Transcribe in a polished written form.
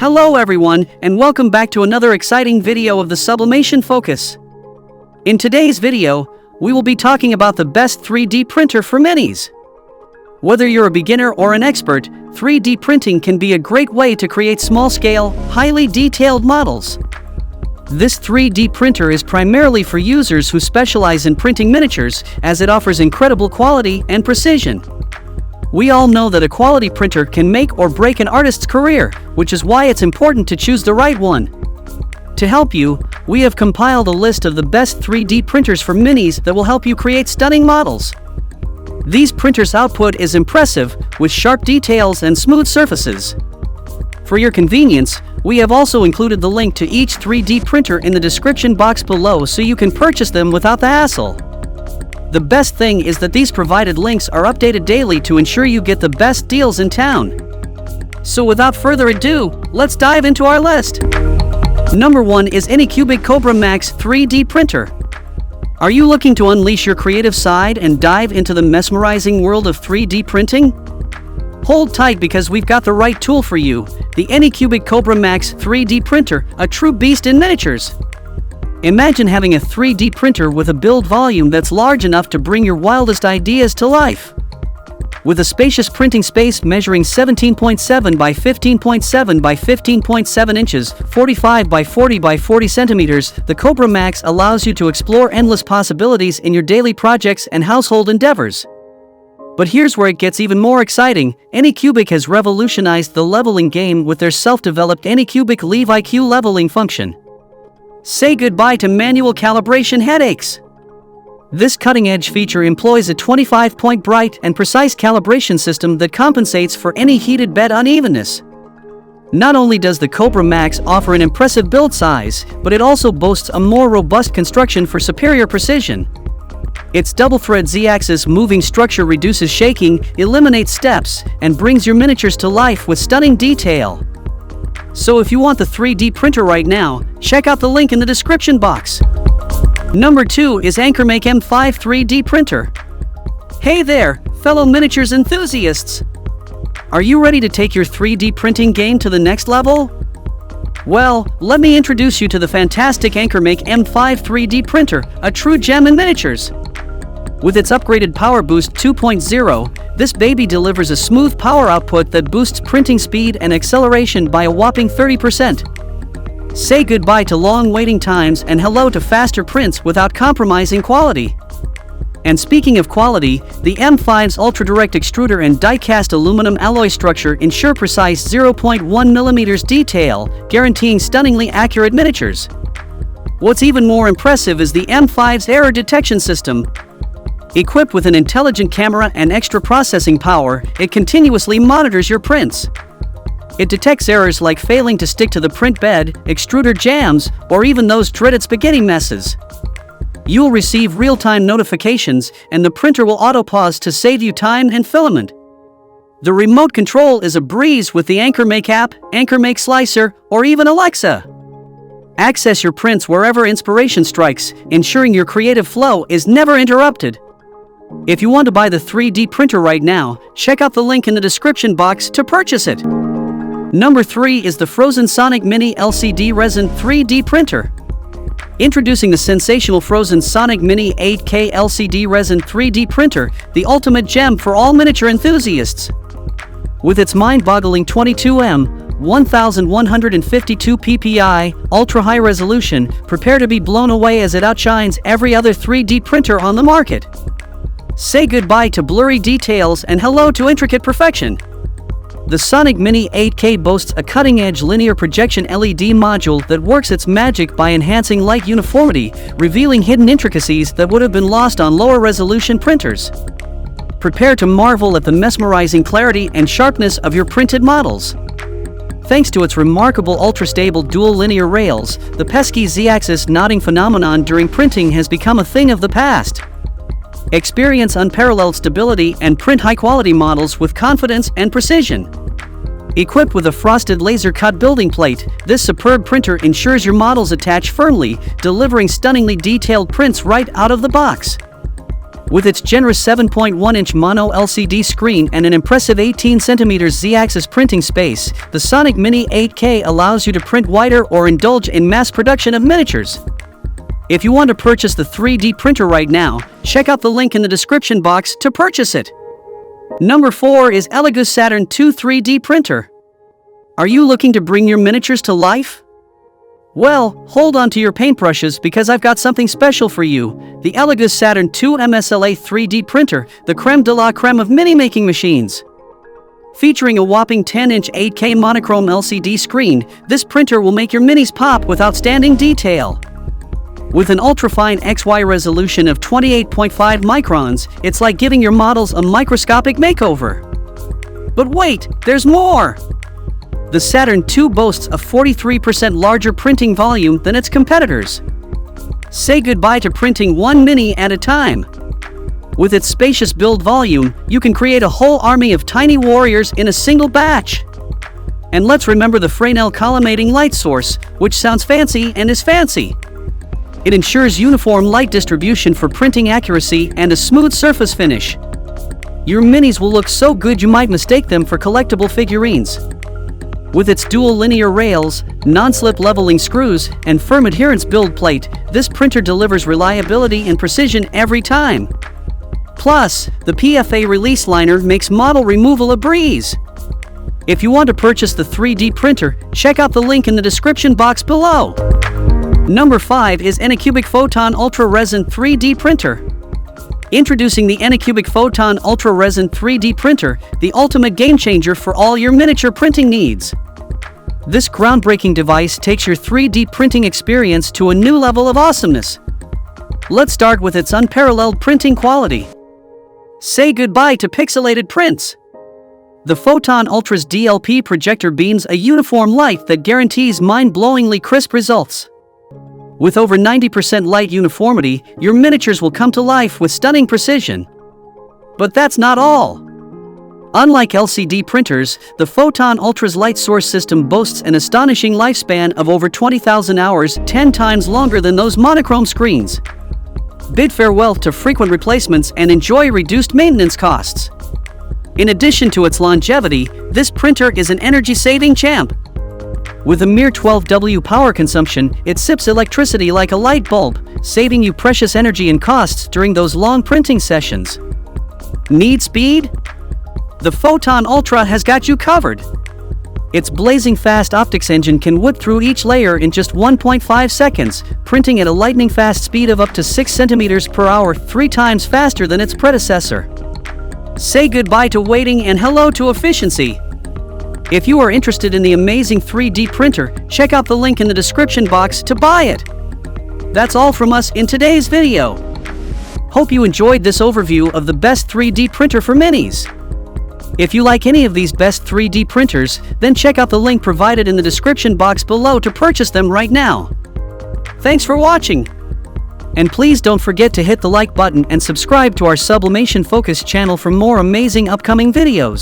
Hello everyone, and welcome back to another exciting video of the Sublimation Focus. In today's video, we will be talking about the best 3D printer for minis. Whether you're a beginner or an expert, 3D printing can be a great way to create small-scale, highly detailed models. This 3D printer is primarily for users who specialize in printing miniatures, as it offers incredible quality and precision. We all know that a quality printer can make or break an artist's career, which is why it's important to choose the right one. To help you, we have compiled a list of the best 3D printers for minis that will help you create stunning models. These printers' output is impressive, with sharp details and smooth surfaces. For your convenience, we have also included the link to each 3D printer in the description box below so you can purchase them without the hassle. The best thing is that these provided links are updated daily to ensure you get the best deals in town. So without further ado, let's dive into our list. Number 1 is Anycubic Kobra Max 3D Printer. Are you looking to unleash your creative side and dive into the mesmerizing world of 3D printing? Hold tight because we've got the right tool for you, the Anycubic Kobra Max 3D Printer, a true beast in miniatures. Imagine having a 3D printer with a build volume that's large enough to bring your wildest ideas to life. With a spacious printing space measuring 17.7 by 15.7 by 15.7 inches, 45 by 40 by 40 centimeters, the Kobra Max allows you to explore endless possibilities in your daily projects and household endeavors. But here's where it gets even more exciting. Anycubic has revolutionized the leveling game with their self-developed Anycubic Leave IQ leveling function. Say goodbye to manual calibration headaches. This cutting-edge feature employs a 25-point bright and precise calibration system that compensates for any heated bed unevenness. Not only does the Kobra Max offer an impressive build size, but it also boasts a more robust construction for superior precision. Its double-thread Z-axis moving structure reduces shaking, eliminates steps, and brings your miniatures to life with stunning detail. So if you want the 3D printer right now, check out the link in the description box. Number 2 is AnkerMake M5 3D Printer. Hey there, fellow miniatures enthusiasts! Are you ready to take your 3D printing game to the next level? Well, let me introduce you to the fantastic AnkerMake M5 3D Printer, a true gem in miniatures. With its upgraded Power Boost 2.0, this baby delivers a smooth power output that boosts printing speed and acceleration by a whopping 30%. Say goodbye to long waiting times and hello to faster prints without compromising quality. And speaking of quality, the M5's ultra-direct extruder and die-cast aluminum alloy structure ensure precise 0.1 mm detail, guaranteeing stunningly accurate miniatures. What's even more impressive is the M5's error detection system. Equipped with an intelligent camera and extra processing power, it continuously monitors your prints. It detects errors like failing to stick to the print bed, extruder jams, or even those dreaded spaghetti messes. You'll receive real-time notifications, and the printer will auto-pause to save you time and filament. The remote control is a breeze with the AnkerMake app, AnkerMake Slicer, or even Alexa. Access your prints wherever inspiration strikes, ensuring your creative flow is never interrupted. If you want to buy the 3D printer right now, check out the link in the description box to purchase it. Number 3 is the PHROZEN Sonic Mini LCD Resin 3D Printer. Introducing the sensational PHROZEN Sonic Mini 8K LCD Resin 3D Printer, the ultimate gem for all miniature enthusiasts. With its mind-boggling 22mm, 1152 ppi, ultra-high resolution, prepare to be blown away as it outshines every other 3D printer on the market. Say goodbye to blurry details and hello to intricate perfection. The Sonic Mini 8K boasts a cutting-edge linear projection LED module that works its magic by enhancing light uniformity, revealing hidden intricacies that would have been lost on lower-resolution printers. Prepare to marvel at the mesmerizing clarity and sharpness of your printed models. Thanks to its remarkable ultra-stable dual linear rails, the pesky Z-axis nodding phenomenon during printing has become a thing of the past. Experience unparalleled stability and print high-quality models with confidence and precision. Equipped with a frosted laser-cut building plate, this superb printer ensures your models attach firmly, delivering stunningly detailed prints right out of the box. With its generous 7.1-inch mono LCD screen and an impressive 18cm Z-axis printing space, the Sonic Mini 8K allows you to print wider or indulge in mass production of miniatures. If you want to purchase the 3D printer right now, check out the link in the description box to purchase it. Number 4 is ELEGOO Saturn 2 3D printer. Are you looking to bring your miniatures to life? Well, hold on to your paintbrushes because I've got something special for you. The ELEGOO Saturn 2 MSLA 3D printer, the creme de la creme of mini-making machines. Featuring a whopping 10-inch 8K monochrome LCD screen, this printer will make your minis pop with outstanding detail. With an ultrafine XY resolution of 28.5 microns, it's like giving your models a microscopic makeover. But wait, there's more! The Saturn 2 boasts a 43% larger printing volume than its competitors. Say goodbye to printing one mini at a time. With its spacious build volume, you can create a whole army of tiny warriors in a single batch. And let's remember the Fresnel collimating light source, which sounds fancy and is fancy. It ensures uniform light distribution for printing accuracy and a smooth surface finish. Your minis will look so good you might mistake them for collectible figurines. With its dual linear rails, non-slip leveling screws, and firm adherence build plate, this printer delivers reliability and precision every time. Plus, the PFA release liner makes model removal a breeze. If you want to purchase the 3D printer, check out the link in the description box below. Number 5 is Anycubic Photon Ultra Resin 3D printer. Introducing the Anycubic Photon Ultra Resin 3D printer, the ultimate game changer for all your miniature printing needs. This groundbreaking device takes your 3D printing experience to a new level of awesomeness. Let's start with its unparalleled printing quality. Say goodbye to pixelated prints. The Photon Ultra's DLP projector beams a uniform light that guarantees mind-blowingly crisp results. With over 90% light uniformity, your miniatures will come to life with stunning precision. But that's not all. Unlike LCD printers, the Photon Ultra's light source system boasts an astonishing lifespan of over 20,000 hours, 10 times longer than those monochrome screens. Bid farewell to frequent replacements and enjoy reduced maintenance costs. In addition to its longevity, this printer is an energy-saving champ. With a mere 12 W power consumption, it sips electricity like a light bulb, saving you precious energy and costs during those long printing sessions. Need speed? The Photon Ultra has got you covered. Its blazing fast optics engine can whip through each layer in just 1.5 seconds, printing at a lightning-fast speed of up to 6 centimeters per hour, 3 times faster than its predecessor. Say goodbye to waiting and hello to efficiency. If you are interested in the amazing 3D printer, check out the link in the description box to buy it. That's all from us in today's video. Hope you enjoyed this overview of the best 3D printer for minis. If you like any of these best 3D printers, then check out the link provided in the description box below to purchase them right now. Thanks for watching. And please don't forget to hit the like button and subscribe to our Sublimation Focus channel for more amazing upcoming videos.